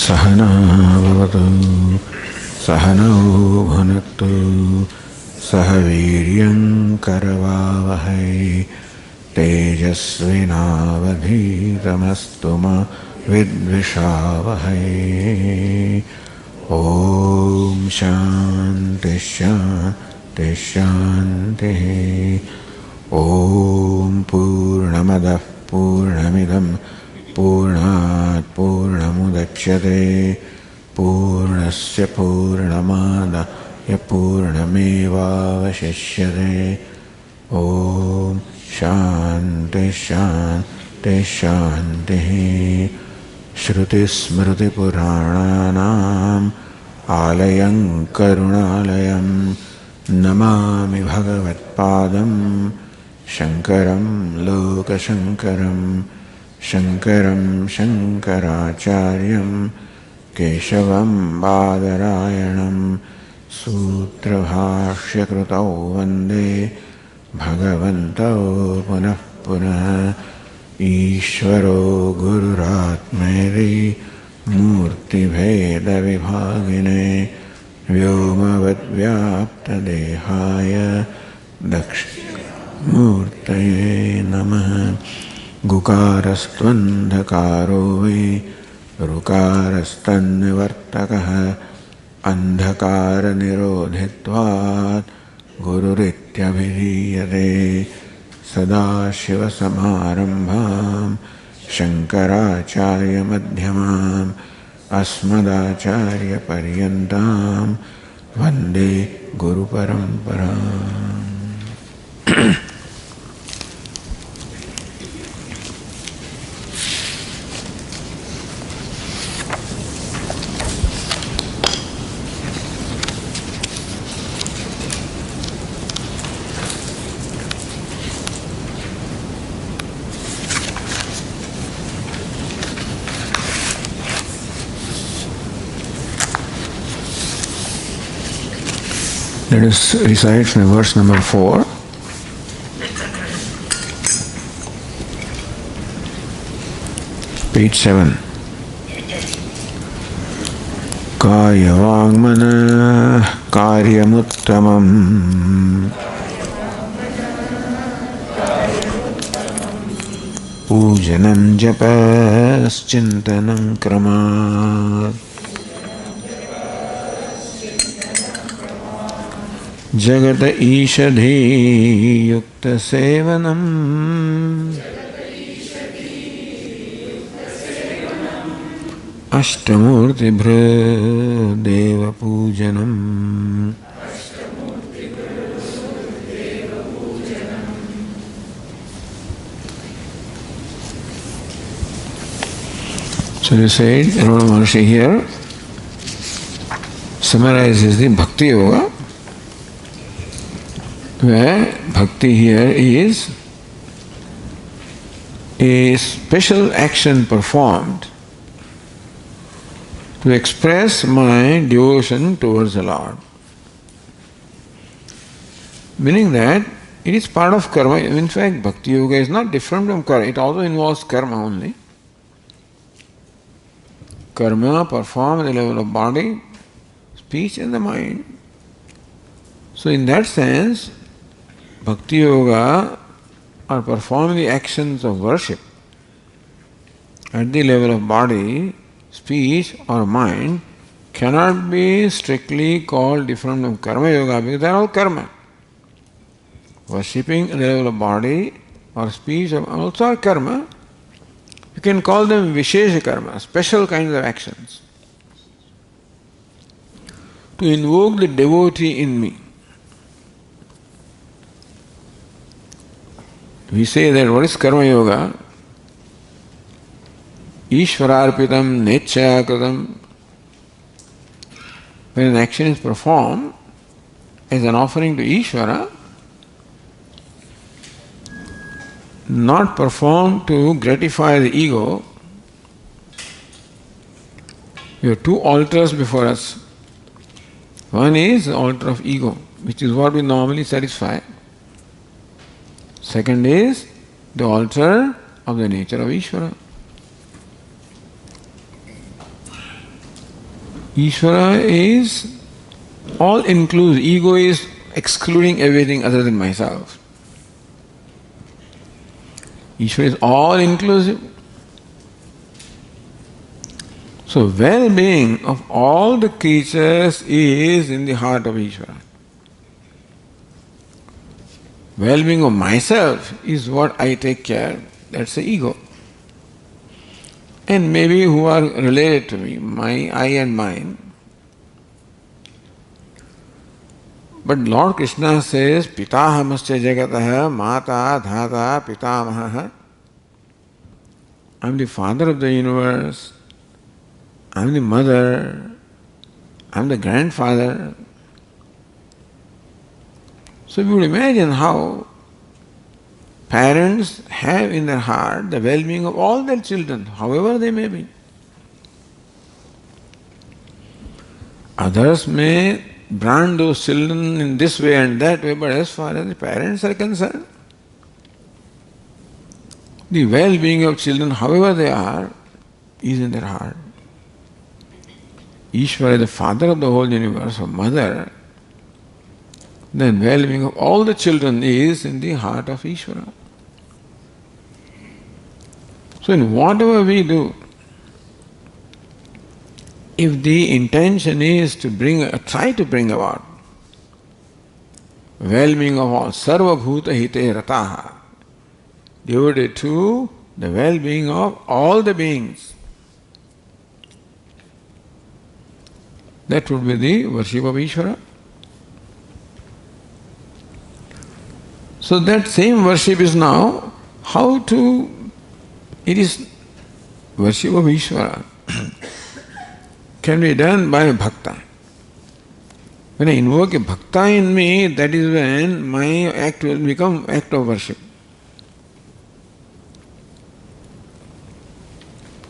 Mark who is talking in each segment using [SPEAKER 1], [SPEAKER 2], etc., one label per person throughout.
[SPEAKER 1] Sahana Bhavatu Sahanau Bhunaktu Sahaviryam Karavavahai Tejasvinavadhitamastu ma Vidvishavahai. Om Shanti Shanti Shanti. Om Purnamadah Purnamidam Purnat Purnamudachyate Purnasya Purnamadaya Purnamevavashishyate. Om Shanti Shanti Shanti. Shruti Smriti Purananam Alayam Karunalayam Namami Bhagavatpadam Shankaram Lokashankaram Shankaram Shankaracharyam Keshavam Badarayanam Sutrabhashya Krutau Vande Bhagavantau Punah Punah. Ishwaro Gururatmeri Murti Bheda Vibhagine Vyomavad Vyapta Dehaya Dakshinamurtaye Namaha. Gukarastvandhakaro ve Rukarastanivartakaha Andhakara nirodhitvat Gururityabhiriyate. Sadashiva Samarambham Shankaracharya Madhyamam Asmadacharya Paryantam Vande Guru Paramparam. Let us recite from verse number 4. Page 7. Kaya Vagmana Karyamuttamam Pujanam Japas Chintanam Kramat Jagata Ishadhi Yukta Sevanam Ashtamurti Bhra Deva Pujanam. So you said, Ramana Maharshi here summarizes the Bhakti Yoga, where Bhakti here is a special action performed to express my devotion towards the Lord. Meaning that it is part of karma. In fact, Bhakti Yoga is not different from karma. It also involves karma only. Karma performed at the level of body, speech and the mind. So in that sense, Bhakti Yoga or performing the actions of worship at the level of body, speech or mind cannot be strictly called different from Karma Yoga because they are all karma. Worshipping at the level of body or speech also are karma. You can call them Vishesha karma, special kinds of actions. To invoke the devotee in me. We say that what is Karma Yoga? Ishwararpitam Nechayakritam. When an action is performed as an offering to Ishvara, not performed to gratify the ego. We have two altars before us. One is the altar of ego, which is what we normally satisfy. Second is the altar of the nature of Ishvara. Ishwara is all inclusive. Ego is excluding everything other than myself. Ishwara is all inclusive. So well-being of all the creatures is in the heart of Ishwara. Well-being of myself is what I take care. That's the ego. And maybe who are related to me, my I and mine. But Lord Krishna says, Pitahamascha Jagataha Mata Dhata Pitamaha. I'm the father of the universe. I'm the mother. I'm the grandfather. So you would imagine how parents have in their heart the well-being of all their children, however they may be. Others may brand those children in this way and that way, but as far as the parents are concerned, the well-being of children, however they are, is in their heart. Ishwara, the father of the whole universe, or mother, then well-being of all the children is in the heart of Ishwara. So in whatever we do, if the intention is to try to bring about well-being of all, sarva bhuta hite rataha, devoted to the well-being of all the beings, that would be the worship of Ishvara. So that same worship is now it is worship of Ishvara can be done by a bhakta. When I invoke a bhakta in me, that is when my act will become act of worship.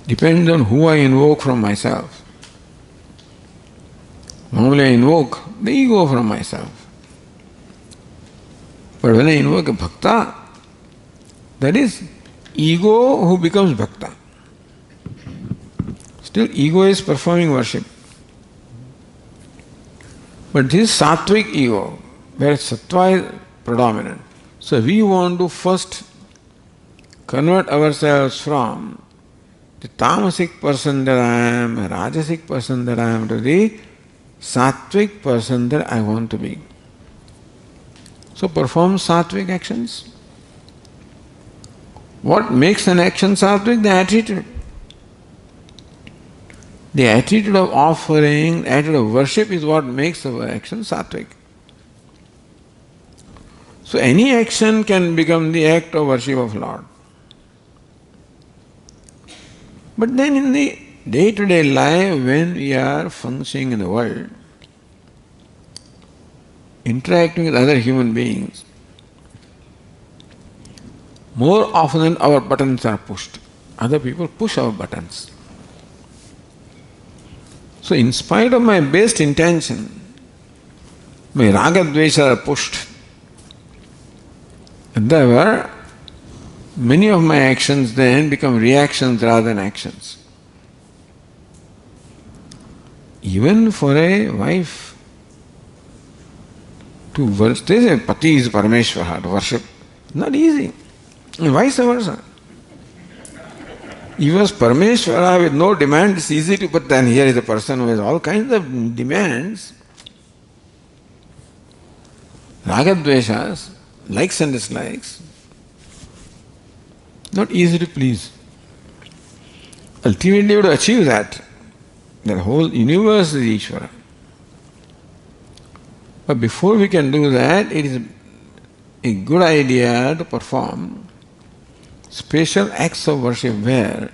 [SPEAKER 1] Depends on who I invoke from myself. Normally I invoke the ego from myself. But when I invoke a bhakta, that is ego who becomes bhakta. Still ego is performing worship. But this is sattvic ego, where sattva is predominant. So we want to first convert ourselves from the tamasic person that I am, a rajasic person that I am, to the sattvic person that I want to be. So perform sattvic actions. What makes an action sattvic? The attitude. The attitude of offering, the attitude of worship is what makes our action sattvic. So any action can become the act of worship of Lord. But then in the day-to-day life, when we are functioning in the world, interacting with other human beings, more often than our buttons are pushed. Other people push our buttons. So in spite of my best intention, my raga dvesha are pushed. And therefore, many of my actions then become reactions rather than actions. Even for a wife to worship, they say pati is Parameshwara, to worship. Not easy. And vice versa. If he was Parameshwara with no demand, it's easy to, but then here is a person who has all kinds of demands, ragadveshas, likes and dislikes, not easy to please. Ultimately, to achieve that, the whole universe is Ishvara. But before we can do that, it is a good idea to perform special acts of worship where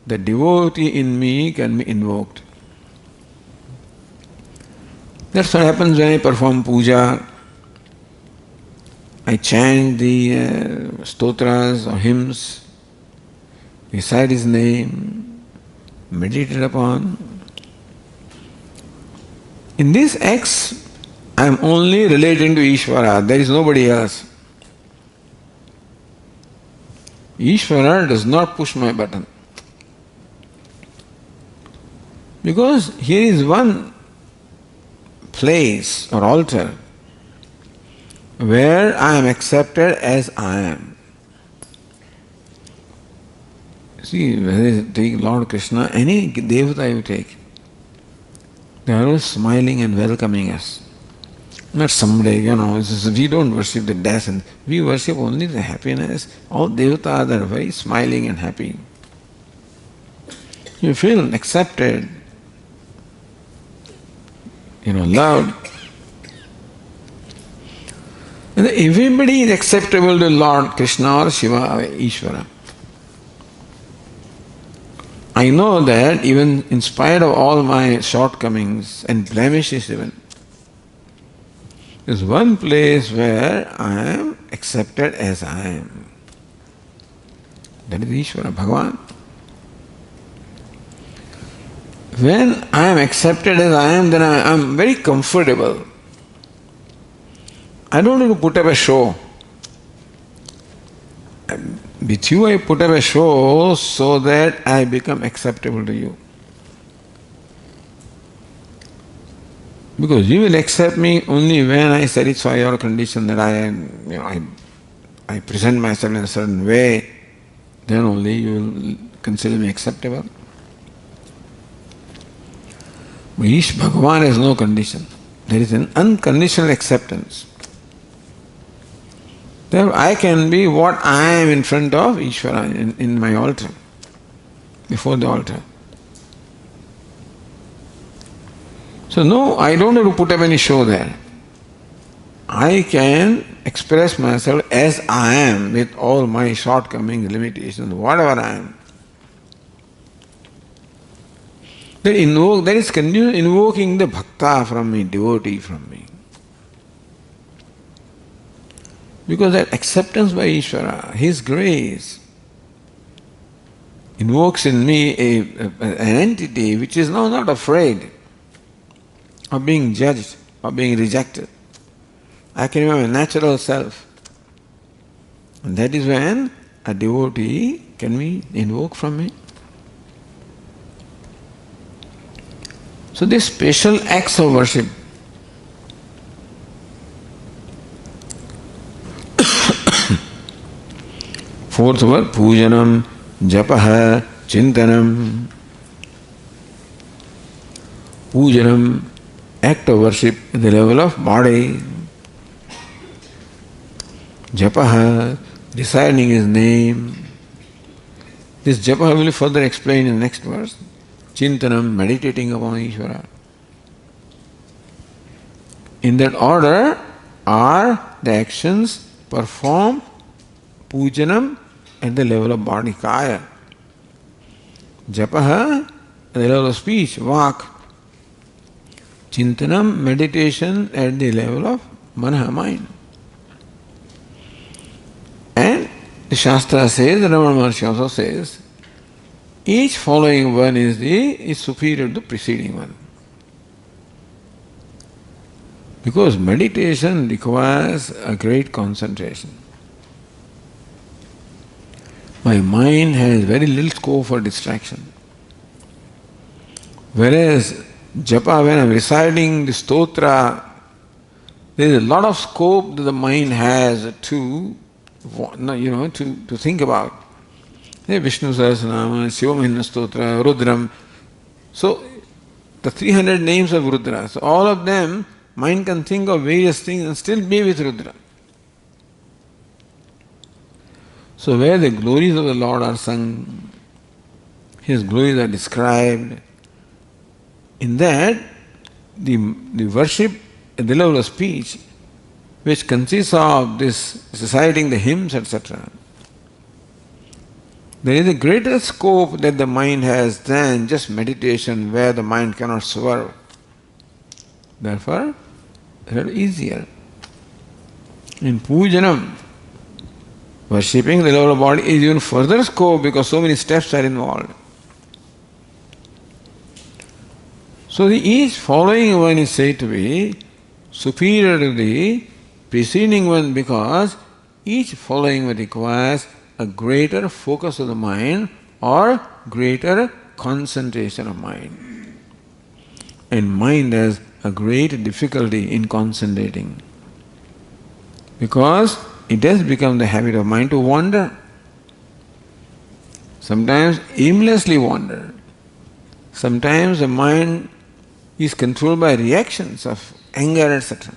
[SPEAKER 1] the devotee in me can be invoked. That's what happens when I perform puja. I chant the stotras or hymns, recite his name, meditate upon. In these acts, I am only relating to Ishvara, there is nobody else. Ishvara does not push my button. Because here is one place or altar where I am accepted as I am. See, whether you take Lord Krishna, any Devata you take, they are always smiling and welcoming us. Not someday, we don't worship the death, and we worship only the happiness. All Devatas are very smiling and happy. You feel accepted, loved. And everybody is acceptable to Lord Krishna or Shiva or Ishwara. I know that even in spite of all my shortcomings and blemishes even, there's one place where I am accepted as I am. That is Ishwara, Bhagavan. When I am accepted as I am, then I am very comfortable. I don't need to put up a show. With you I put up a show so that I become acceptable to you. Because you will accept me only when I satisfy your condition that I present myself in a certain way, then only you will consider me acceptable. But Bhagavan has no condition. There is an unconditional acceptance. Therefore, I can be what I am in front of Ishwara in my altar, before the altar. So no, I don't have to put up any show there. I can express myself as I am with all my shortcomings, limitations, whatever I am. That is invoking the bhakta from me, devotee from me. Because that acceptance by Ishwara, His grace, invokes in me an entity which is now not afraid of being judged or being rejected. I can be my natural self. And that is when a devotee can be invoked from me. So these special acts of worship, fourth word, pujanam, japaha, chintanam. Pujanam, act of worship at the level of body. Japaha, reciting His name. This japaha will be further explained in the next verse. Chintanam, meditating upon Ishvara. In that order are the actions performed, pujanam, at the level of body, kaya. Japaha, at the level of speech, vak. Chintanam, meditation at the level of manha, mind. And the Shastra says, the Ramana Maharshi also says, each following one is superior to the preceding one. Because meditation requires a great concentration. My mind has very little scope for distraction. Whereas japa, when I am reciting the stotra, there is a lot of scope that the mind has to think about. Vishnu Sahasranama, Shiva Mahimna Stotra, Rudram. So, the 300 names of Rudra. So, all of them, mind can think of various things and still be with Rudra. So, where the glories of the Lord are sung, His glories are described, in that, the worship at the level of speech, which consists of this reciting the hymns, etc., there is a greater scope that the mind has than just meditation where the mind cannot swerve. Therefore, it is easier. In pujanam, worshipping the level of body is even further scope because so many steps are involved. So each following one is said to be superior to the preceding one because each following one requires a greater focus of the mind or greater concentration of mind. And mind has a great difficulty in concentrating. Because it has become the habit of mind to wander. Sometimes aimlessly wander. Sometimes the mind is controlled by reactions of anger, etc.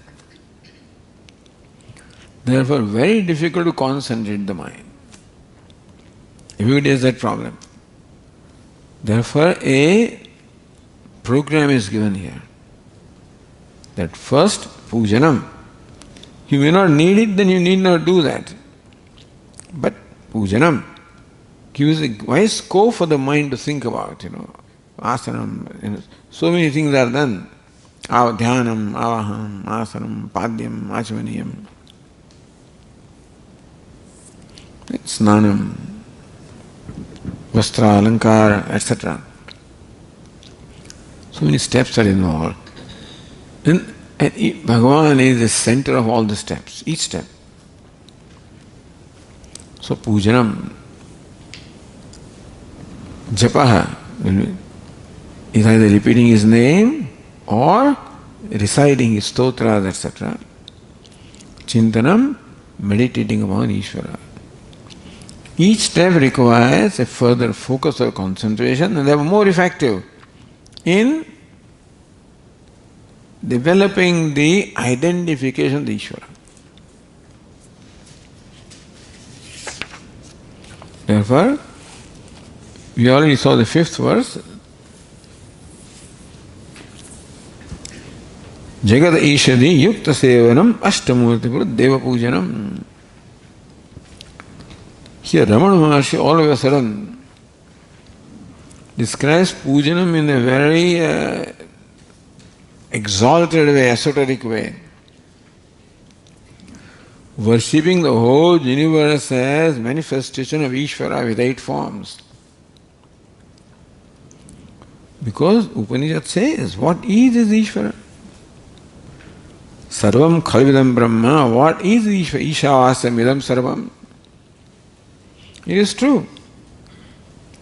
[SPEAKER 1] Therefore, very difficult to concentrate the mind. Everybody has that problem. Therefore, a program is given here. That first, pujanam. You may not need it, then you need not do that. But pujanam gives a wide scope for the mind to think about, asanam, so many things are done. Dhyanam, avaham, asanam, padyam, achamaniyam, snanam, vastra, alankara, etc. So many steps are involved. And Bhagavan is the center of all the steps, each step. So pujanam, japaha, is either repeating his name or reciting his stotras, etc. Chintanam, meditating upon Ishwara. Each step requires a further focus or concentration, and they are more effective in developing the identification of the Ishwara. Therefore, we already saw the 5th verse. Jagad Ishadi Yukta Sevanam Ashtamurti Deva Pujanam. Here Ramana Maharshi all of a sudden describes Pujanam in a very exalted way, esoteric way. Worshipping the whole universe as manifestation of Ishvara with 8 forms. Because Upanishad says, what is this Ishvara? Sarvam khalvidam brahma, what is Ishvara? Ishavasam idam sarvam. It is true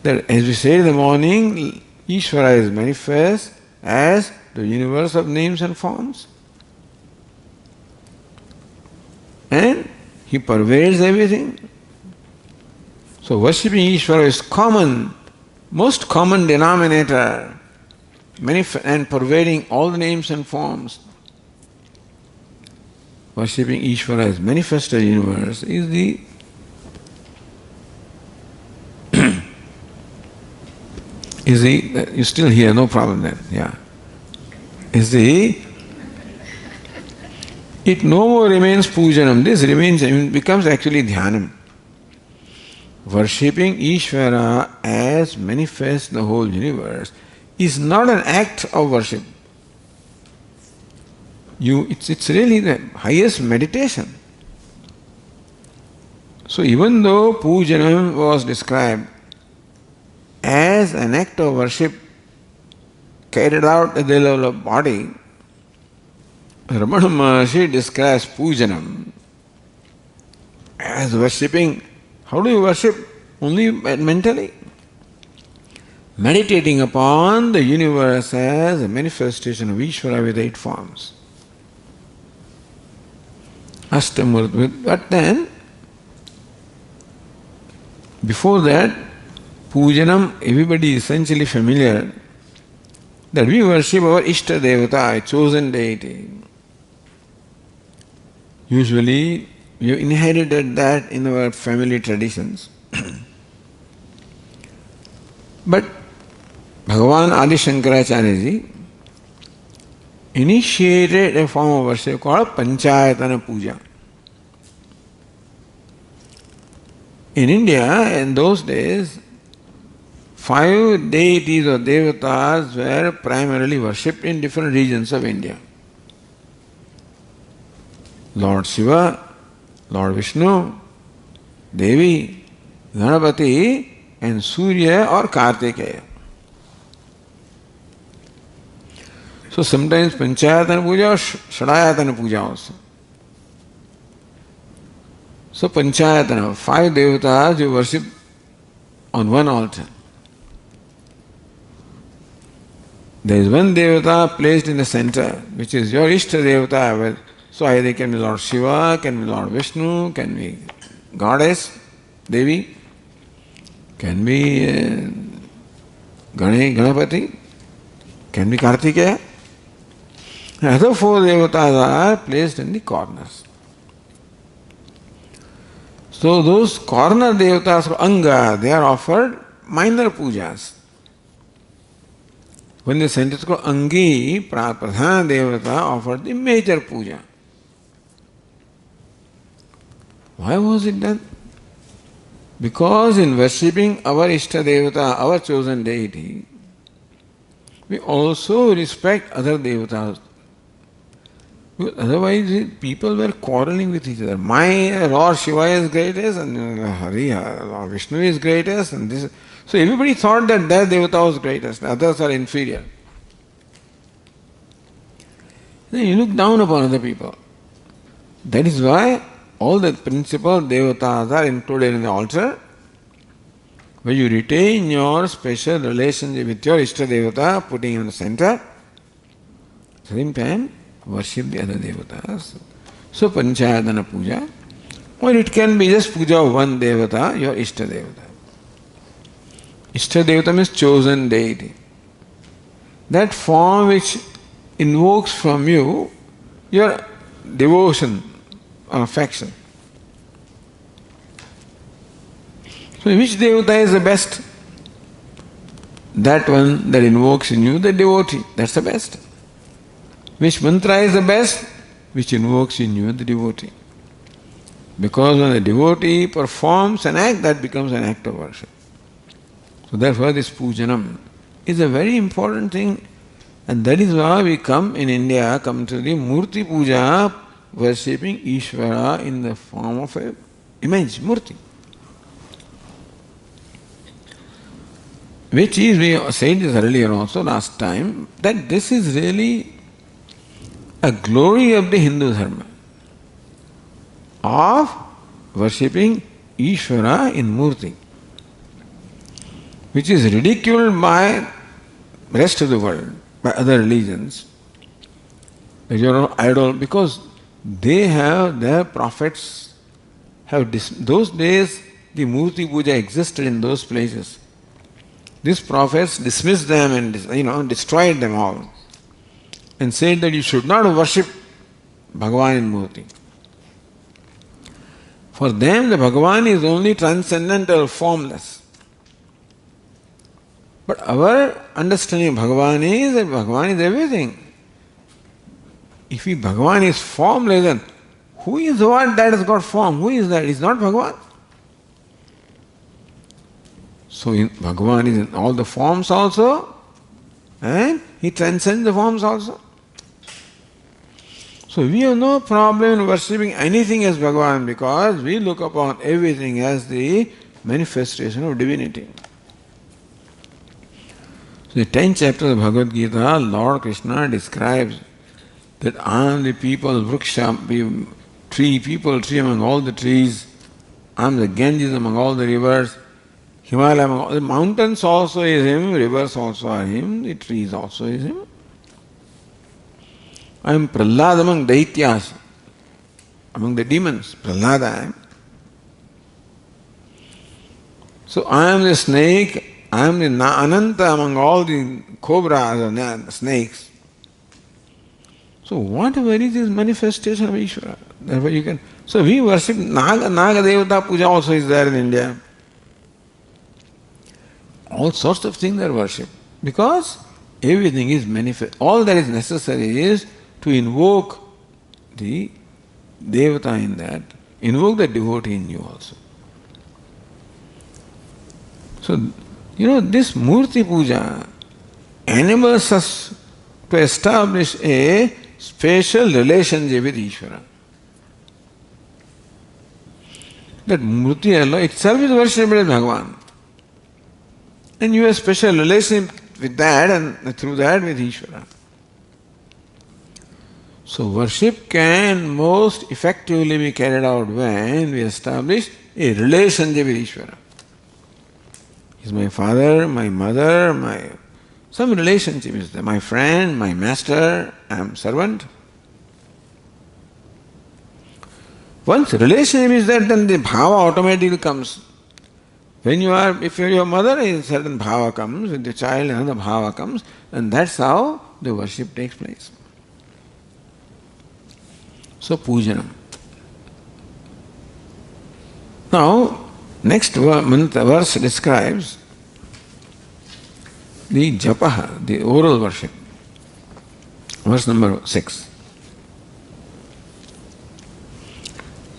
[SPEAKER 1] that as we said in the morning, Ishvara is manifest as the universe of names and forms. And he pervades everything. So worshipping Ishvara is common, most common denominator, and pervading all the names and forms. Worshipping Ishvara as manifested universe is the you still hear, no problem then, yeah. It no more remains pujanam, this becomes actually dhyanam. Worshipping Ishvara as manifest the whole universe is not an act of worship. It's really the highest meditation. So even though pujanam was described as an act of worship carried out at the level of body, Ramana Maharshi describes pujanam as worshipping. How do you worship? Only mentally. Meditating upon the universe as a manifestation of Ishvara with 8 forms. Ashtamurti. But then, before that, pujanam, everybody is essentially familiar that we worship our Ishta Devata, a chosen deity. Usually, we have inherited that in our family traditions. But Bhagavan Adi Shankaracharya ji initiated a form of worship called Panchayatana Puja. In India, in those days, 5 deities or devatas were primarily worshipped in different regions of India. Lord Shiva, Lord Vishnu, Devi, Ganapati, and Surya or Kartikeya. So sometimes Panchayatana Puja or Shadayatana Puja also. So Panchayatana, 5 devatas you worship on one altar. There is one Devata placed in the center, which is your Ishta Devata. Well, so either can be Lord Shiva, can be Lord Vishnu, can be Goddess, Devi, can be Ganapati, can be Kartikeya. The other four Devatas are placed in the corners. So those corner Devatas, Anga, they are offered minor pujas. When the sentence called Angi, Pradhana Devata offered the major puja. Why was it done? Because in worshipping our Ishta Devata, our chosen deity, we also respect other Devatas. Because otherwise people were quarreling with each other. My Lord Shiva is greatest and Lord Vishnu is greatest and this. So everybody thought that their Devata was greatest, the others are inferior. Then you look down upon other people. That is why all the principal Devatas are included in the altar, where you retain your special relationship with your Ishta Devata, putting him in the center. At the same time, worship the other Devatas. So Panchayatana Puja, or it can be just puja of one Devata, your Ishta Devata. Ishta Devata means chosen deity. That form which invokes from you your devotion or affection. So which Devata is the best? That one that invokes in you the devotee, that's the best. Which mantra is the best? Which invokes in you the devotee. Because when the devotee performs an act, that becomes an act of worship. So therefore this pujanam is a very important thing, and that is why we come in India, come to the Murti Puja, worshipping Ishwara in the form of an image, Murti. Which is, we said this earlier also last time, that this is really a glory of the Hindu Dharma, of worshipping Ishvara in Murti, which is ridiculed by the rest of the world, by other religions. Your idol, because they have their prophets have those days the Murti Puja existed in those places. These prophets dismissed them and destroyed them all, and said that you should not worship Bhagavan in Murti. For them, the Bhagavan is only transcendental, formless. But our understanding of Bhagavan is that Bhagavan is everything. If Bhagavan is formless, then who is the one that has got form? Who is that? It's not Bhagavan. So Bhagavan is in all the forms also, and he transcends the forms also. So we have no problem in worshipping anything as Bhagavan, because we look upon everything as the manifestation of divinity. So the 10th chapter of Bhagavad Gita, Lord Krishna describes that I am the people, Vriksha, tree among all the trees. I am the Ganges among all the rivers. Himalaya among all the mountains also is him, rivers also are him, the trees also is him. I am Prahlad among Daityas, among the demons. Prahlada I am. So I am the snake, I am the Ananta among all the cobras and snakes. So whatever is this manifestation of Ishvara. Therefore you can. So we worship Naga Devata Puja also is there in India. All sorts of things are worshipped, because everything is manifest. All that is necessary is to invoke the Devata in that, invoke the devotee in you also. So, this Murti Puja enables us to establish a special relationship with Ishvara. That Murti Allah itself is worshipped as Bhagavan. And you have a special relationship with that, and through that with Ishvara. So worship can most effectively be carried out when we establish a relationship with Ishvara. He is my father, my mother, my Some relationship is there. My friend, my master, I am servant. Once relationship is there, then the bhava automatically comes. When you are, if you are your mother, a certain bhava comes, with the child another bhava comes, and that's how the worship takes place. So pujanam. Now, next verse describes the japaha, the oral worship. Verse number 6.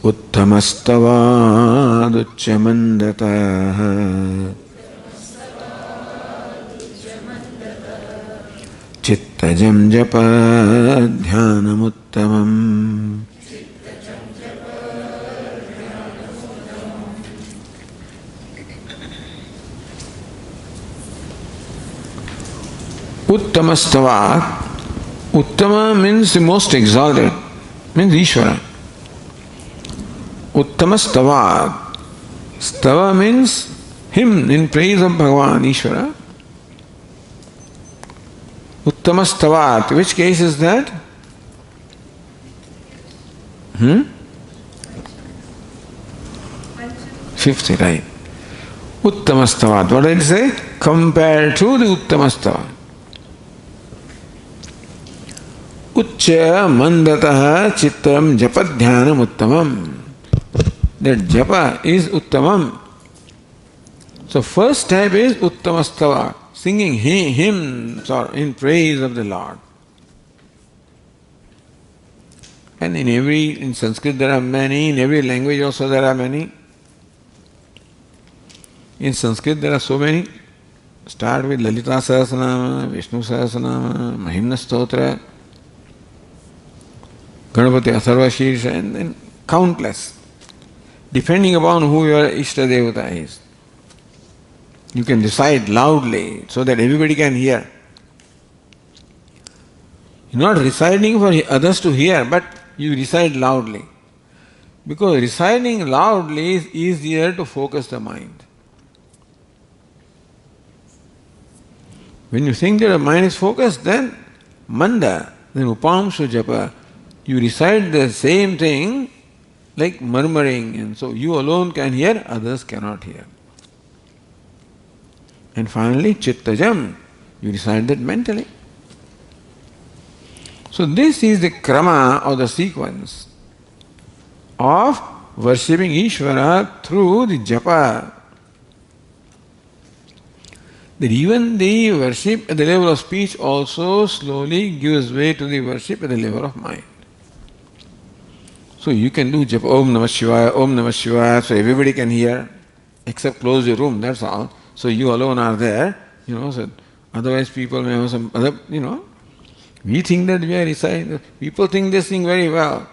[SPEAKER 1] Uttamastavāduccamandatah Chittajam japa dhyanamuttamam. Uttamastavat. Uttama means the most exalted, means Ishwara. Uttamastavat. Stava means hymn in praise of Bhagavan Ishwara. Uttamastavat. Which case is that? 50, right. Uttamastavat. What did it say? Compared to the Uttamastavat. Uchcha mandataha chittam japadhyanam uttamam. That japa is uttamam. So first type is uttamastava, singing hymns or in praise of the Lord. And in Sanskrit there are many, in every language also there are many. In Sanskrit there are so many. Start with Lalita Sahasranama, Vishnu Sahasranama, Mahimna Stotra, Ganapati Atharva Shirsha, and then countless. Depending upon who your Ishta Devata is. You can recite loudly so that everybody can hear. You're not reciting for others to hear, but you recite loudly. Because reciting loudly is easier to focus the mind. When you think that the mind is focused, then manda, then upamshu japa, you recite the same thing like murmuring, and so you alone can hear, others cannot hear. And finally, chittajam, you recite that mentally. So this is the krama or the sequence of worshipping Ishvara through the japa. That even the worship at the level of speech also slowly gives way to the worship at the level of mind. So you can do japa, Om Namah Shivaya, Om Namah Shivaya, so everybody can hear, except close your room, that's all. So you alone are there, so otherwise people may have some other, we think that we are reciting, people think they sing very well.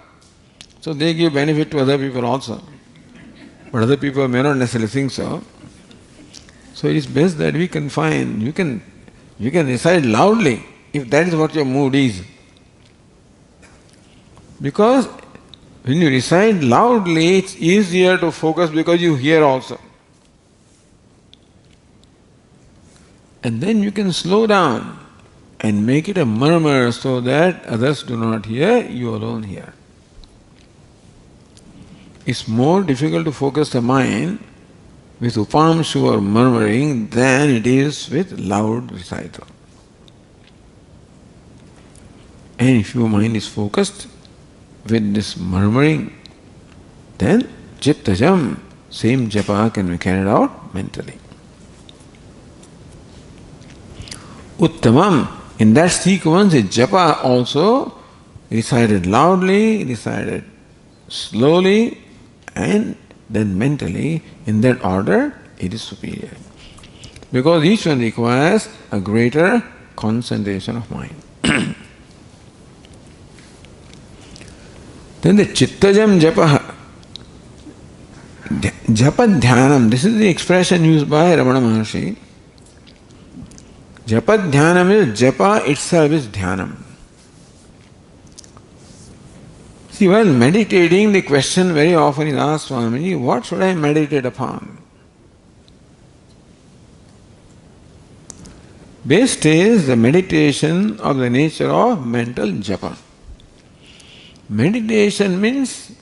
[SPEAKER 1] So they give benefit to other people also. But other people may not necessarily think so. So it is best that we confine, you can recite loudly, if that is what your mood is. Because when you recite loudly, it's easier to focus because you hear also. And then you can slow down and make it a murmur so that others do not hear, you alone hear. It's more difficult to focus the mind with upamshu or murmuring than it is with loud recital. And if your mind is focused with this murmuring, then chittajam, same japa can be carried out mentally. Uttamam, in that sequence, the japa also recited loudly, recited slowly, and then mentally, in that order, it is superior. Because each one requires a greater concentration of mind. Then the chittajam japa, japa dhyanam, this is the expression used by Ramana Maharshi. Japa dhyanam is, japa itself is dhyanam. See, while meditating, the question very often is asked, Swami, what should I meditate upon? Best is the meditation of the nature of mental japa. Meditation means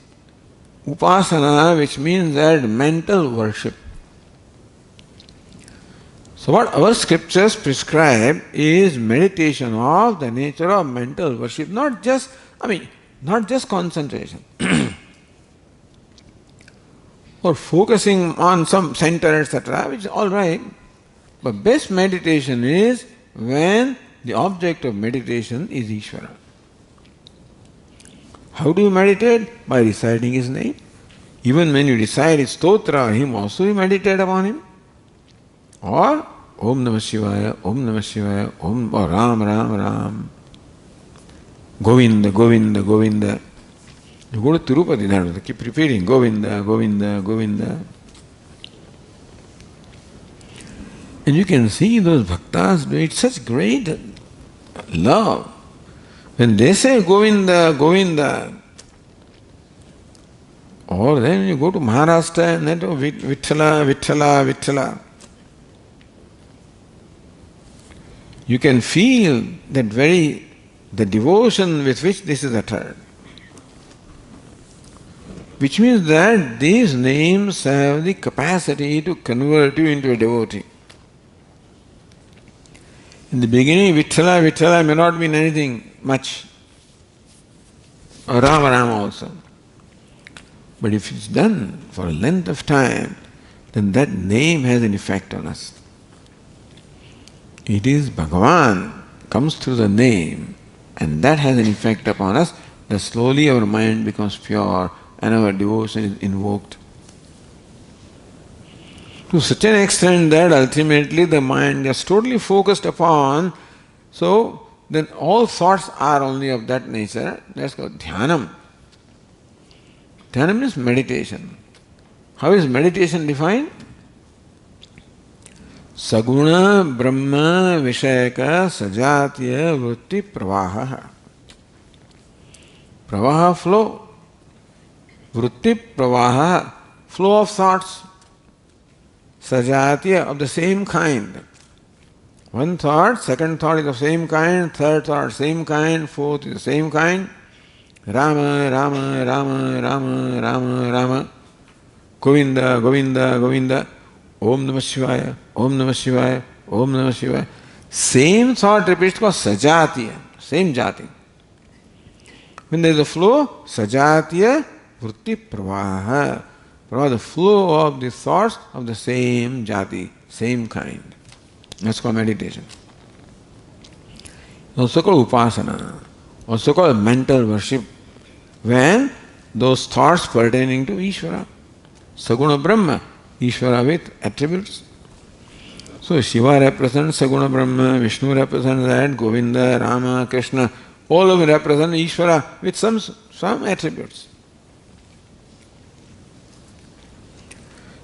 [SPEAKER 1] upasana, which means that mental worship. So what our scriptures prescribe is meditation of the nature of mental worship, not just concentration or focusing on some center, etc., which is all right. But best meditation is when the object of meditation is Ishwara. How do you meditate? By reciting his name. Even when you recite his stotra, him also you meditate upon him. Or Om Namah Shivaya, Om Namah Shivaya, Om or Ram, Ram, Ram. Govinda, Govinda, Govinda. You go to Tirupati, they keep repeating Govinda, Govinda, Govinda. And you can see those bhaktas do it such great love. When they say Govinda, Govinda, or then you go to Maharashtra and then Vitthala, Vitthala, Vitthala. You can feel the devotion with which this is uttered. Which means that these names have the capacity to convert you into a devotee. In the beginning, Vitthala, Vitthala may not mean anything much. Or Rama, Rama also. But if it's done for a length of time, then that name has an effect on us. It is Bhagavan comes through the name, and that has an effect upon us, that slowly our mind becomes pure and our devotion is invoked. To such an extent that ultimately the mind is totally focused upon, so then all thoughts are only of that nature. That's called dhyanam. Dhyanam is meditation. How is meditation defined? Saguna Brahma Vishayaka Sajatiya Vritti Pravaha. Pravaha flow. Vritti Pravaha flow of thoughts. Sajatiya of the same kind. One thought, second thought is of same kind, third thought same kind, fourth is the same kind. Rama, Rama, Rama, Rama, Rama, Rama. Govinda, Govinda, Govinda. Om Namah Shivaya, Om Namah Shivaya, Om Namah Shivaya. Same thought repeats called Sajatiya, same jati. When there is a flow, Sajatiya Vritti Pravaha. Pravaha, the flow of the thoughts of the same jati, same kind. That's called meditation. Also called Upasana, also called mental worship, when those thoughts pertaining to Ishwara, Saguna Brahma, Ishwara with attributes. So Shiva represents Saguna Brahma, Vishnu represents that, Govinda, Rama, Krishna, all of them represent Ishwara with some attributes.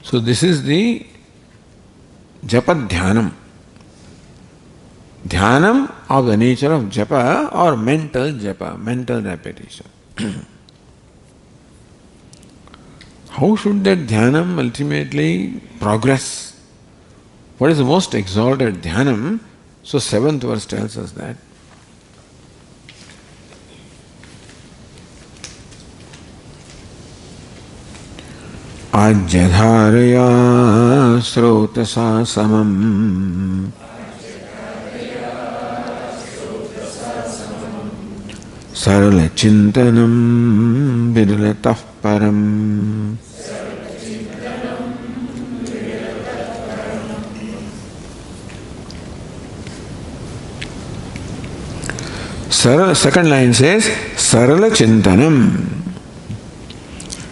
[SPEAKER 1] So this is the Japa Dhyanam. Dhyanam of the nature of Japa or mental Japa, mental repetition. How should that Dhyanam ultimately progress? What is the most exalted Dhyanam? So 7th verse tells us that. Ajyadharaya srotasa samam sarala chintanam vidalatah param. Second line says sarala chintanam.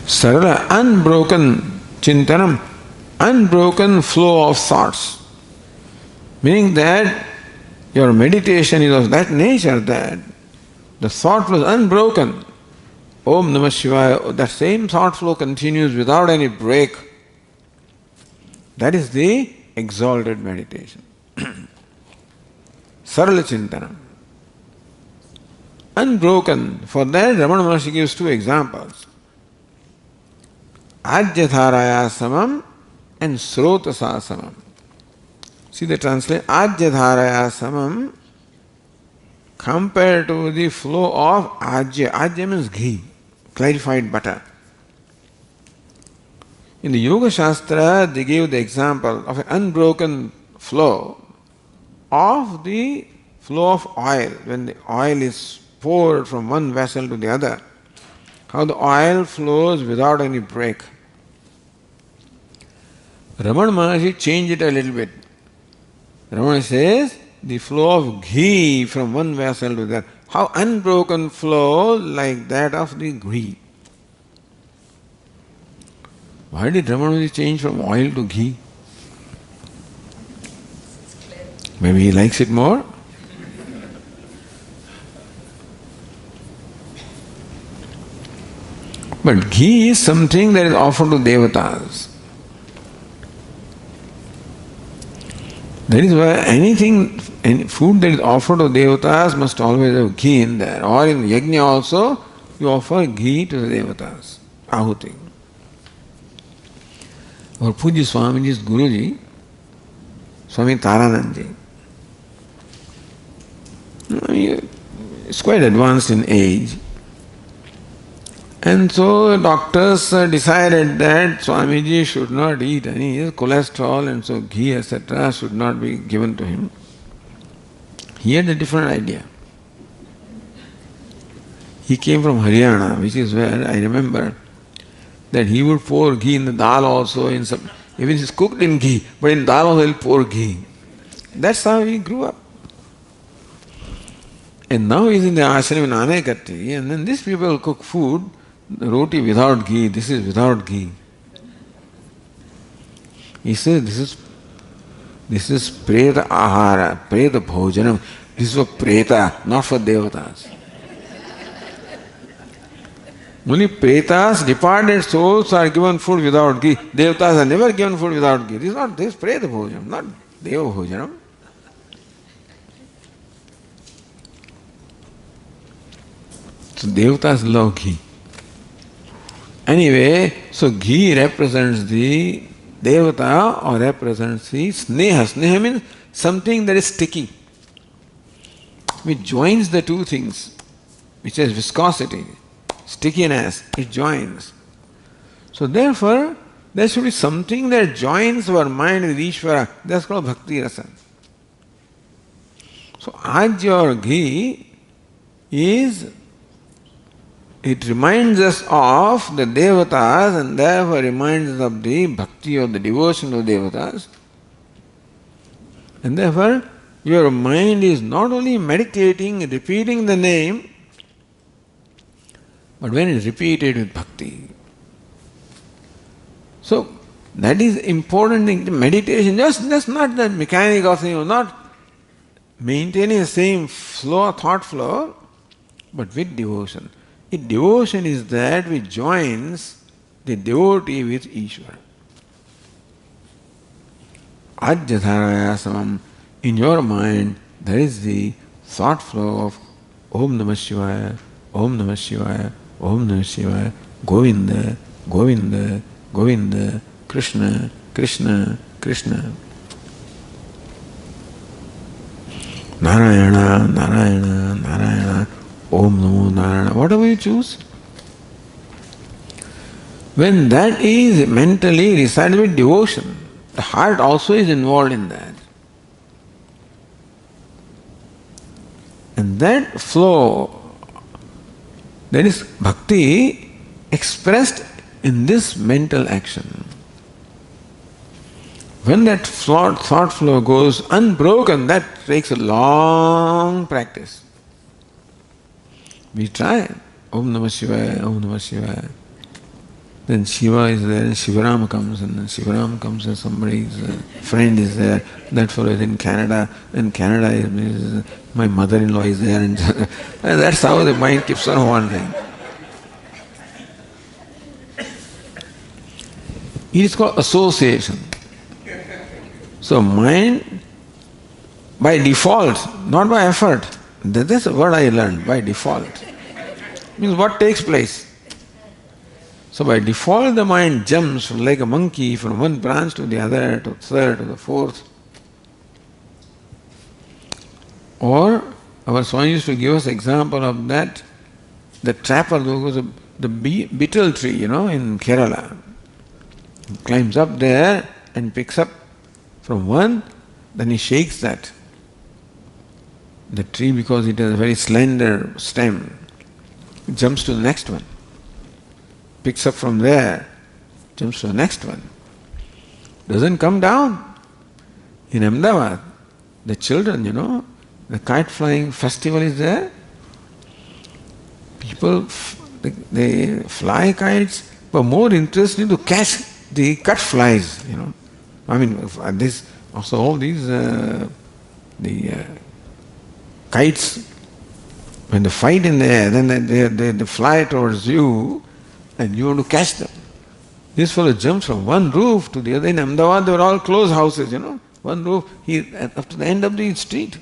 [SPEAKER 1] Sarala, unbroken chintanam, unbroken flow of thoughts. Meaning that your meditation is of that nature that the thought was unbroken. Om Namah Shivaya, that same thought flow continues without any break. That is the exalted meditation. Sarala Chintanam. Unbroken. For that, Ramana Maharshi gives 2 examples. Ajyatharaya samam and srotasa samam. See the translation, Ajyadharaya samam, compared to the flow of Ajya. Ajya means ghee, clarified butter. In the Yoga Shastra, they gave the example of an unbroken flow of the flow of oil. When the oil is poured from one vessel to the other, how the oil flows without any break. Ramana Maharshi changed it a little bit. Ramana says, the flow of ghee from one vessel to the other. How unbroken flow like that of the ghee. Why did Ramana change from oil to ghee? Maybe he likes it more? But ghee is something that is offered to devatas. That is why any food that is offered to devatas must always have ghee in there. Or in yajna also, you offer ghee to the devatas. Ahuti. Our Puji Swamiji's Guruji, Swami Taranandji, he is quite advanced in age. And so doctors decided that Swamiji should not eat any cholesterol, and so ghee etc. should not be given to him. He had a different idea. He came from Haryana, which is where I remember that he would pour ghee in the dal also, in some, even it's cooked in ghee, but in dal also he'll pour ghee. That's how he grew up. And now he's in the ashram in Anekatti, and then these people cook food, roti without ghee, this is without ghee. He says this is preta ahara, preta bhojanam. This is for preta, not for devatas. Only pretas, departed souls, are given food without ghee. Devatas are never given food without ghee. This is preta bhojanam, not deva bhojanam. So devatas love ghee. Anyway, so ghee represents the devata or represents the sneha. Sneha means something that is sticky, which joins the two things, which has viscosity, stickiness, it joins. So therefore, there should be something that joins our mind with Ishwara. That's called bhakti rasa. So ajya or ghee it reminds us of the devatas and therefore reminds us of the bhakti or the devotion to devatas. And therefore, your mind is not only meditating, repeating the name, but when it's repeated with bhakti. So, that is important thing. Meditation, just not the mechanic of thing, not maintaining the same flow, thought flow, but with devotion. Devotion is that which joins the devotee with Ishwara. Ajyadharaya samam. In your mind, there is the thought flow of Om Namah Shivaya, Om Namah Shivaya, Om Namah Shivaya, Govinda, Govinda, Govinda, Krishna, Krishna, Krishna. Narayana, Narayana, Narayana, Om Namo Narayana, whatever you choose. When that is mentally recited with devotion, the heart also is involved in that. And that flow, that is bhakti expressed in this mental action. When that thought flow goes unbroken, that takes a long practice. We try Om Namah Shivaya, Om Namah Shivaya. Then Shiva is there, and Shivaram comes, and then Shivaram comes, and somebody's friend is there. That fellow is in Canada, and Canada is my mother-in-law is there, and that's how the mind keeps on wandering. It is called association. So mind, by default, not by effort, that's a word I learned, by default. Means what takes place. So by default the mind jumps like a monkey from one branch to the other, to the third, to the fourth. Or our Swami used to give us example of that, the trapper who goes the beetle tree, in Kerala. He climbs up there and picks up from one, then he shakes the tree because it has a very slender stem. It jumps to the next one. Picks up from there, jumps to the next one. Doesn't come down. In Ahmedabad, the children, the kite flying festival is there. People, they fly kites, but more interested to catch the cut flies, I mean, this also all these the kites, when they fight in the air, then they fly towards you, and you want to catch them. This fellow jumps from one roof to the other. In Ahmedabad, they were all closed houses, one roof, up to the end of the street.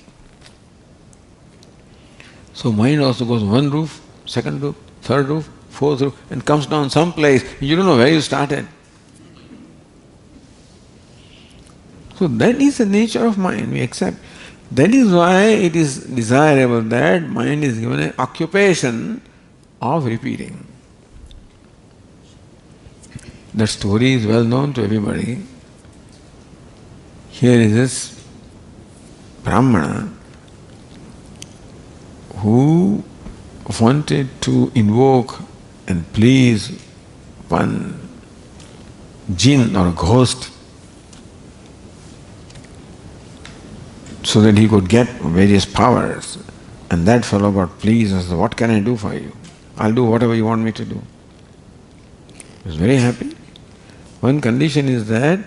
[SPEAKER 1] So mind also goes one roof, second roof, third roof, fourth roof, and comes down someplace. You don't know where you started. So that is the nature of mind, we accept. That is why it is desirable that mind is given an occupation of repeating. That story is well known to everybody. Here is this Brahmana who wanted to invoke and please one jinn or a ghost so that he could get various powers. And that fellow got pleased and said, "What can I do for you? I'll do whatever you want me to do." He was very happy. One condition is that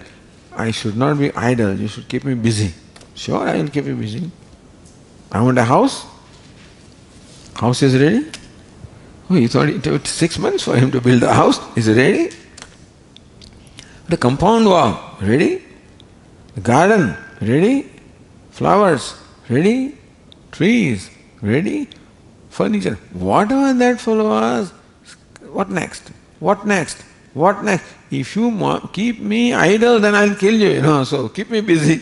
[SPEAKER 1] I should not be idle, you should keep me busy. Sure, I will keep you busy. I want a house. House is ready. Oh, he thought it took 6 months for him to build a house. Is it ready? The compound wall, ready? The garden, ready? Flowers, ready? Trees, ready? Furniture. Whatever that fellow was, what next? What next? What next? If you keep me idle, then I'll kill you, so keep me busy.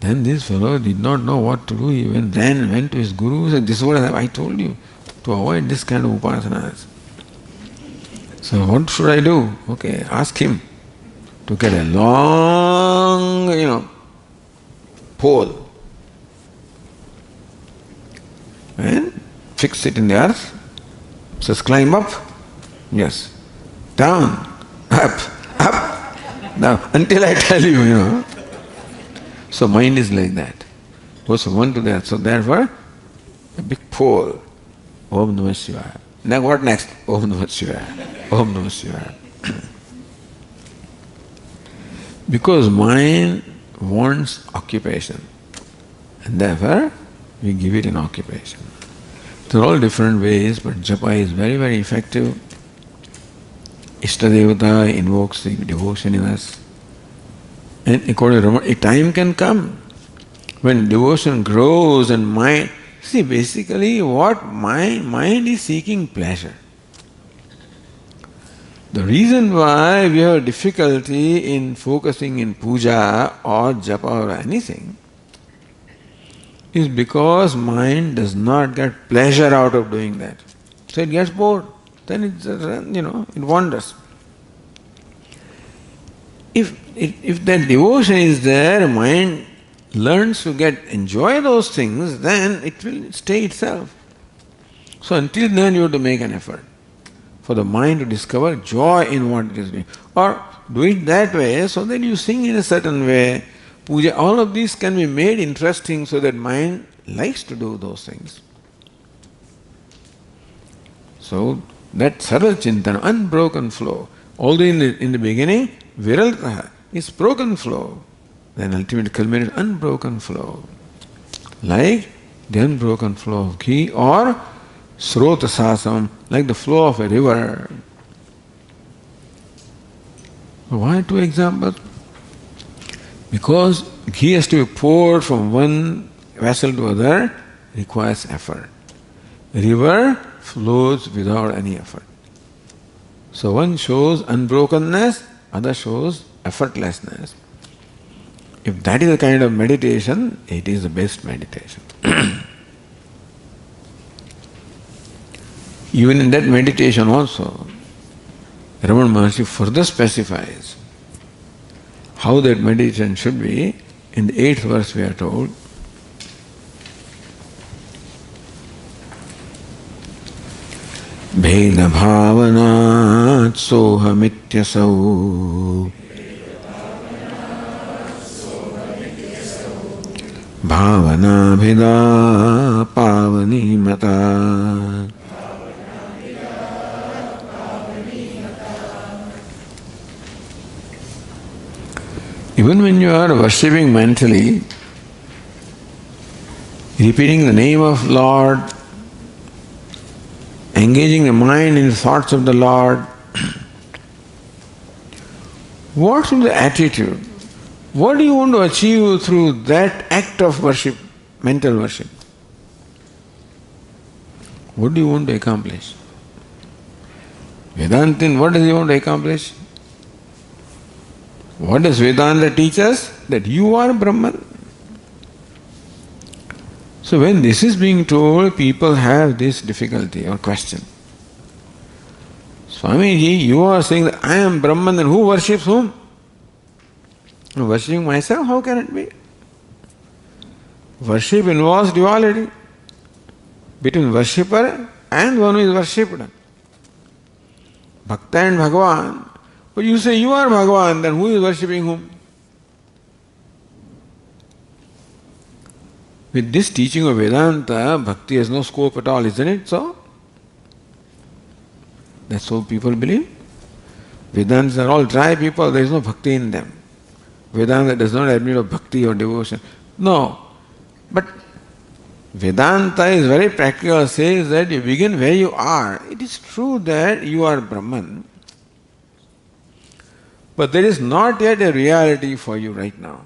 [SPEAKER 1] Then this fellow did not know what to do. He went to his guru and said, "This is what I told you, to avoid this kind of upasanas. So what should I do?" Okay, ask him to get a long, pole and fix it in the earth. Says, "Climb up." Yes. Down. Up. Now, until I tell you, So mind is like that. Goes from one to the other. So therefore, a big pole. Om Namah Shivaya. Now what next? Om Namah Shivaya. Om Namah Shivaya. Because mind wants occupation. And therefore, we give it an occupation. There are all different ways, but japa is very, very effective. Ishtadevata invokes the devotion in us. And according to Rama, a time can come when devotion grows and mind... See, basically what mind is seeking pleasure. The reason why we have difficulty in focusing in puja or japa or anything is because mind does not get pleasure out of doing that. So it gets bored. Then it wanders. If that devotion is there, mind learns to enjoy those things, then it will stay itself. So until then you have to make an effort for the mind to discover joy in what it is doing. Or do it that way so that you sing in a certain way. Puja, all of these can be made interesting so that mind likes to do those things. So that saral chintana, unbroken flow. Although in the beginning, viraltaha is broken flow. Then ultimate culminate unbroken flow. Like the unbroken flow of ghee or srota sasam, like the flow of a river. Why two examples? Because ghee has to be poured from one vessel to other, requires effort. River flows without any effort. So one shows unbrokenness, other shows effortlessness. If that is the kind of meditation, it is the best meditation. Even in that meditation also, Ramana Maharshi further specifies how that meditation should be. In the 8th verse we are told, Bheda bhavanat sohamityasau bhavana bheda pavani mata. Even when you are worshipping mentally, repeating the name of Lord, engaging the mind in the thoughts of the Lord, what's the attitude? What do you want to achieve through that act of worship, mental worship? What do you want to accomplish? Vedantin, what does he want to accomplish? What does Vedanta teach us? That you are Brahman. So when this is being told, people have this difficulty or question. Swamiji, you are saying that I am Brahman, then who worships whom? I'm worshipping myself? How can it be? Worship involves duality between worshipper and one who is worshipped. Bhakta and Bhagavan. But you say you are Bhagavan, then who is worshipping whom? With this teaching of Vedanta, bhakti has no scope at all, isn't it so? That's what people believe. Vedants are all dry people, there is no bhakti in them. Vedanta does not admit of bhakti or devotion. No. But Vedanta is very practical, says that you begin where you are. It is true that you are Brahman, but there is not yet a reality for you right now.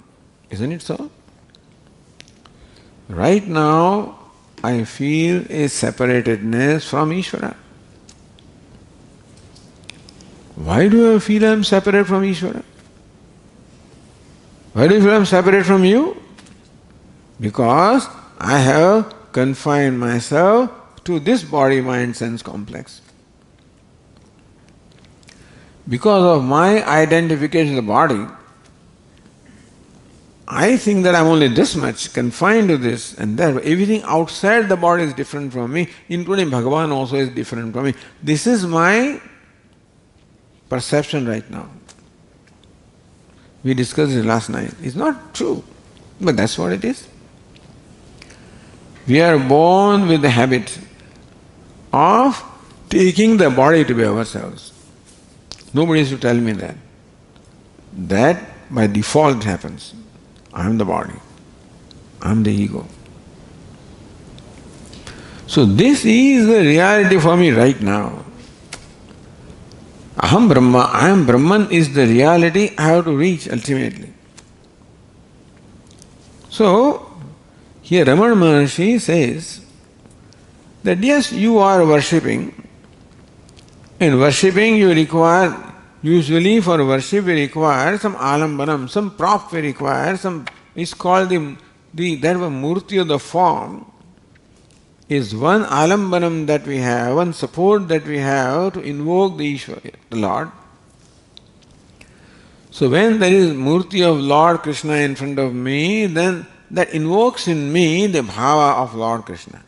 [SPEAKER 1] Isn't it so? Right now, I feel a separatedness from Ishwara. Why do I feel I am separate from Ishwara? Why do you feel I am separate from you? Because I have confined myself to this body, mind, sense complex. Because of my identification with the body, I think that I am only this much confined to this and that. Everything outside the body is different from me, including Bhagavan also is different from me. This is my perception right now. We discussed it last night. It's not true, but that's what it is. We are born with the habit of taking the body to be ourselves. Nobody has to tell me that. That by default happens. I am the body. I am the ego. So this is the reality for me right now. Aham Brahma, I am Brahman is the reality I have to reach ultimately. So, here Ramana Maharshi says that yes, you are worshipping. In worshipping you require, usually for worship we require some alambanam, some prop we require, it's called that murti of the form is one alambanam that we have, one support that we have to invoke the Ishwara, the Lord. So when there is murti of Lord Krishna in front of me, then that invokes in me the bhava of Lord Krishna,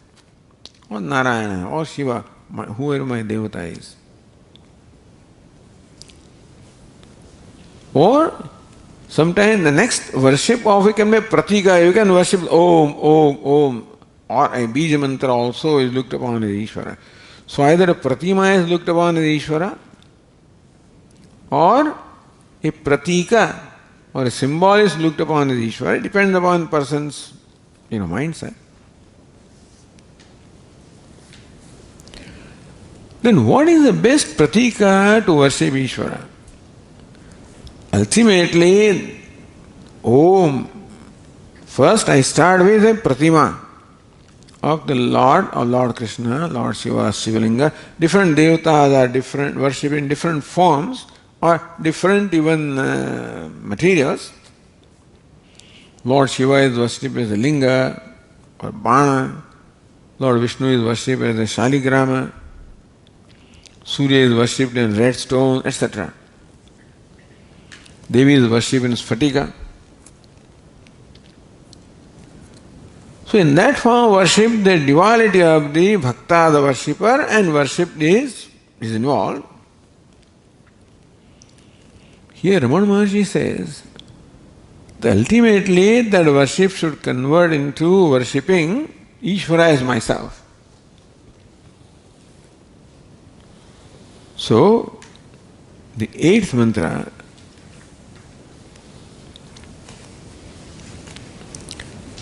[SPEAKER 1] or Narayana, or Shiva, whoever my devata is. Or sometimes the next worship of it can be pratika, you can worship Om, Om, Om, or a bija mantra also is looked upon as Ishwara. So either a pratima is looked upon as Ishwara, or a pratika or a symbol is looked upon as Ishwara. It depends upon person's mindset. Then what is the best pratika to worship Ishwara? Ultimately, Om. First I start with a pratima of the Lord or Lord Krishna, Lord Shiva, Shivalinga. Different devatas are different, worship in different forms or different even materials. Lord Shiva is worshipped as a linga or bana. Lord Vishnu is worshipped as a shaligrama. Surya is worshipped in red stone, etc. Devi is worshipped in sphatika. So in that form of worship, the duality of the bhakta, the worshipper, and worshipped is involved. Here Ramana Maharshi says that ultimately that worship should convert into worshipping Ishwara as myself. So the eighth mantra,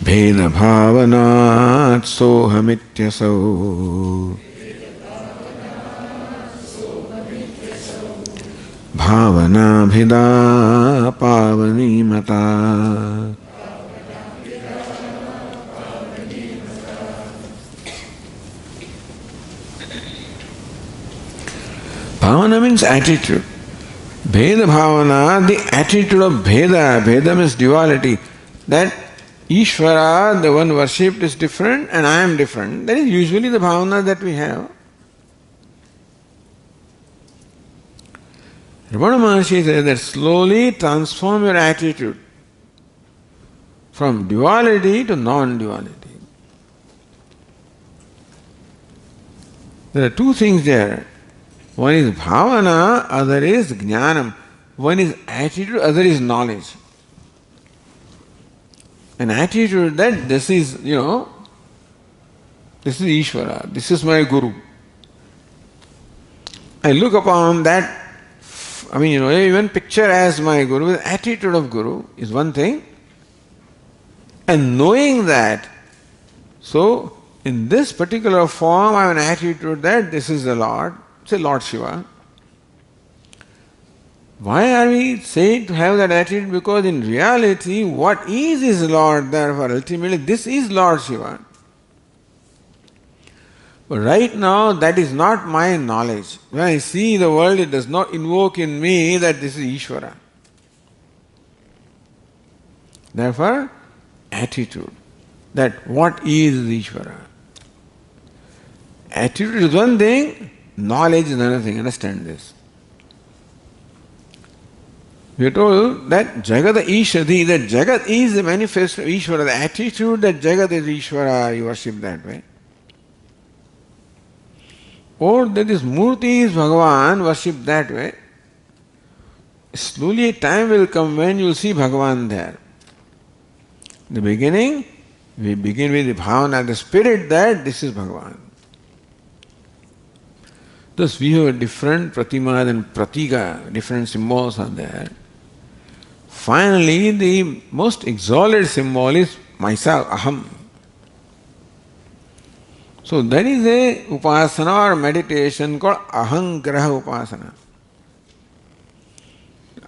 [SPEAKER 1] Bheda Bhavanat Sohamityasau Bhavana Bheda Pavani Mata. Bhavana means attitude. Bheda Bhavana, the attitude of Bheda. Bheda means duality. That Ishwara, the one worshipped, is different and I am different. That is usually the bhavana that we have. Ramana Maharshi says that slowly transform your attitude from duality to non-duality. There are two things there. One is bhavana, other is jnanam. One is attitude, other is knowledge. An attitude that this is, this is Ishwara, this is my Guru. I look upon that, even picture as my Guru, the attitude of Guru is one thing. And knowing that, so in this particular form I have an attitude that this is the Lord, say Lord Shiva. Why are we saying to have that attitude? Because in reality, what is Lord, therefore ultimately this is Lord Shiva. But right now that is not my knowledge. When I see the world, it does not invoke in me that this is Ishwara. Therefore, attitude. That what is Ishwara? Attitude is one thing, knowledge is another thing. Understand this. We are told that Jagat Ishadi, that Jagat is the manifest of Ishvara, the attitude that Jagat is Ishvara, you worship that way. Or that this Murti is Bhagavan, worship that way. Slowly a time will come when you will see Bhagavan there. In the beginning, we begin with the bhavana, the spirit that this is Bhagavan. Thus we have different pratima and pratika, different symbols are there. Finally, the most exalted symbol is myself, aham. So that is a upasana or meditation called ahangraha upasana.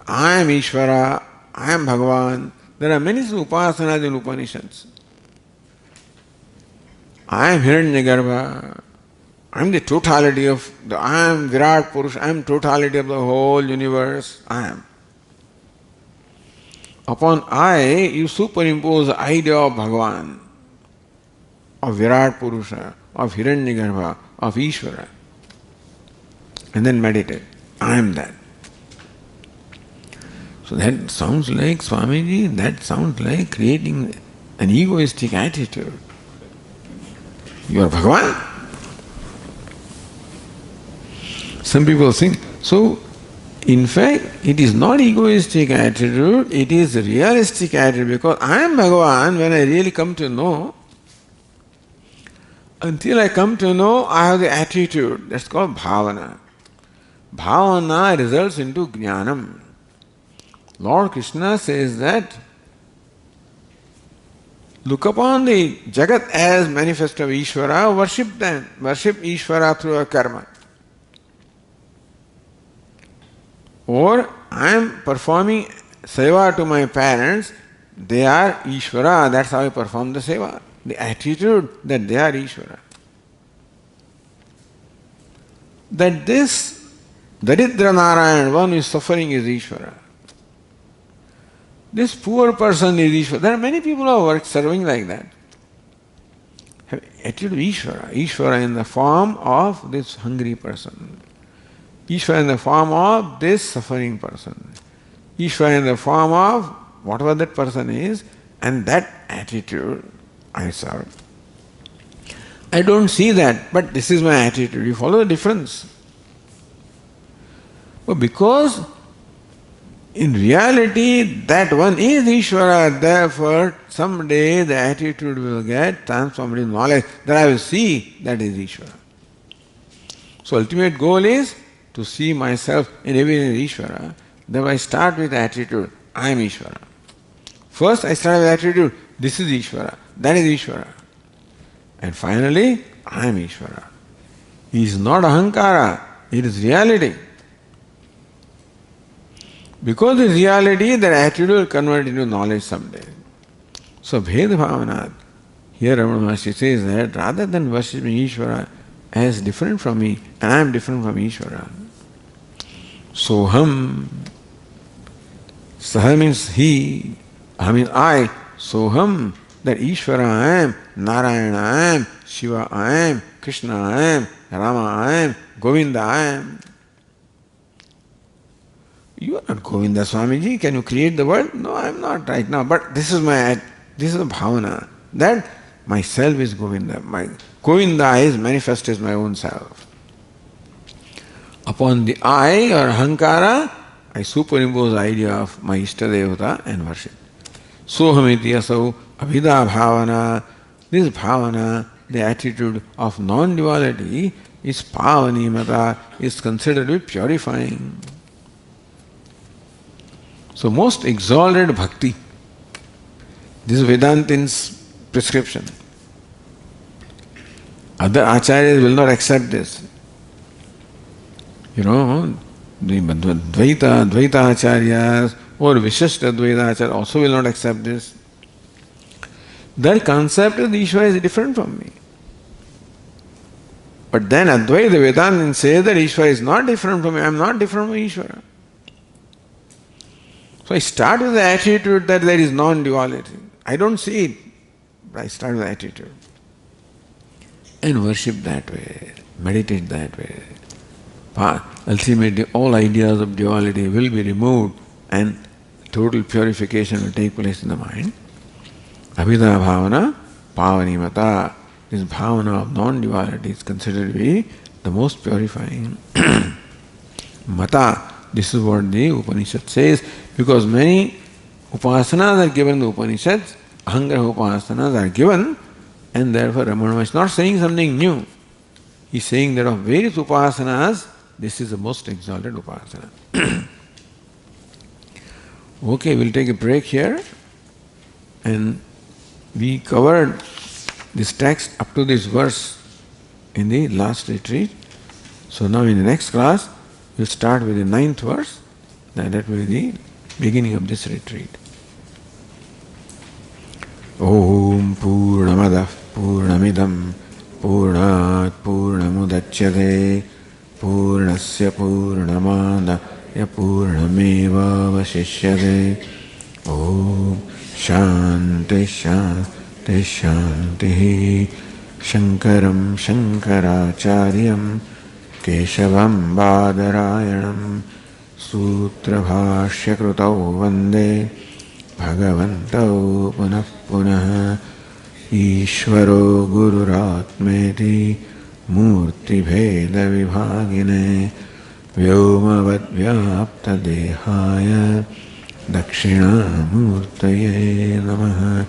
[SPEAKER 1] I am Ishvara, I am Bhagavan. There are many upasanas in Upanishads. I am Hiranyagarbha. I am the totality of I am Virat Purusha, I am totality of the whole universe. I am. Upon I, you superimpose the idea of Bhagavan, of Virat Purusha, of Hiranyagarbha, of Ishvara. And then meditate. I am that. So that sounds like, Swamiji, that sounds like creating an egoistic attitude. You are Bhagavan. Some people think, so in fact, it is not egoistic attitude, it is a realistic attitude because I am Bhagavan when I really come to know. Until I come to know, I have the attitude. That's called bhavana. Bhavana results into jnanam. Lord Krishna says that look upon the Jagat as manifest of Ishvara, worship them. Worship Ishvara through a karma. Or I am performing seva to my parents, they are Ishvara, that's how I perform the seva. The attitude that they are Ishvara. That this Daridra Narayan, one who is suffering, is Ishvara. this poor person is Ishvara. There are many people who are serving like that. Have attitude of Ishvara. Ishvara in the form of this hungry person. Ishvara in the form of this suffering person. Ishvara in the form of whatever that person is, and that attitude I serve. I don't see that, but this is my attitude. You follow the difference? Well, because in reality that one is Ishvara, therefore someday the attitude will get transformed in knowledge that I will see that is Ishvara. So ultimate goal is to see myself in everything as Ishvara. Then I start with attitude, I am Ishvara. First I start with attitude, this is Ishvara, that is Ishvara. And finally, I am Ishvara. He is not ahankara, it is reality. Because it is reality, that attitude will convert into knowledge someday. So, Bheda Bhavanat, here Ramana Maharshi says that rather than worshipping Ishvara as different from me, and I am different from Ishvara, Soham, Saha means he, I mean I, Soham, that Ishvara I am, Narayana I am, Shiva I am, Krishna I am, Rama I am, Govinda I am. You are not Govinda Swamiji, can you create the world? No, I am not right now, but this is the bhavana, that myself is Govinda. My Govinda is manifest as my own self. Upon the I or Ahankara, I superimpose the idea of my Ishtadevata and worship. Sohamiti asau abhida bhavana. This bhavana, the attitude of non-duality, is pavani mata, is considered to be purifying. So most exalted bhakti, this is Vedantin's prescription. Other acharyas will not accept this. You know, the Dvaita acharyas or Vishishta Dvaita acharyas also will not accept this. Their concept of the Ishvara is different from me. But then Advaita Vedantin says that Ishvara is not different from me, I am not different from Ishvara. So I start with the attitude that there is non-duality. I don't see it, but I start with the attitude. And worship that way, meditate that way. Ultimately, all ideas of duality will be removed and total purification will take place in the mind. Abhida bhavana, pavani mata. This bhavana of non-duality is considered to be the most purifying. Mata, this is what the Upanishad says, because many upasanas are given in the Upanishads, ahankara upasanas are given, and therefore Ramana Maharshi is not saying something new. He is saying that of various upasanas, this is the most exalted upasana. Okay, we'll take a break here, and we covered this text up to this verse in the last retreat. So now in the next class, we'll start with the 9th verse, and that will be the beginning of this retreat. Om Purnamadah Purnamidam Purnat Purnamudachyate Purnasya Purnamadaya Purnameva Vasishyate. Om Shanti Shanti Shanti. Shankaram Shankaracharyam Keshavam Badarayanam Sutra Bhashya Krutau Vande Bhagavantau Punah Punah. Ishwaro Gururatmeti Murti Bheda Vibhagine Vyomavad Vyapta Dehaya Dakshina Murtaye Namaha.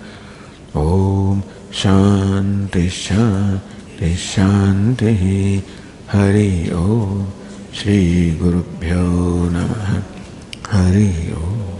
[SPEAKER 1] Om Shanti Shanti Shanti. Hari Om. Shri Gurubhyo Namaha. Hari Om.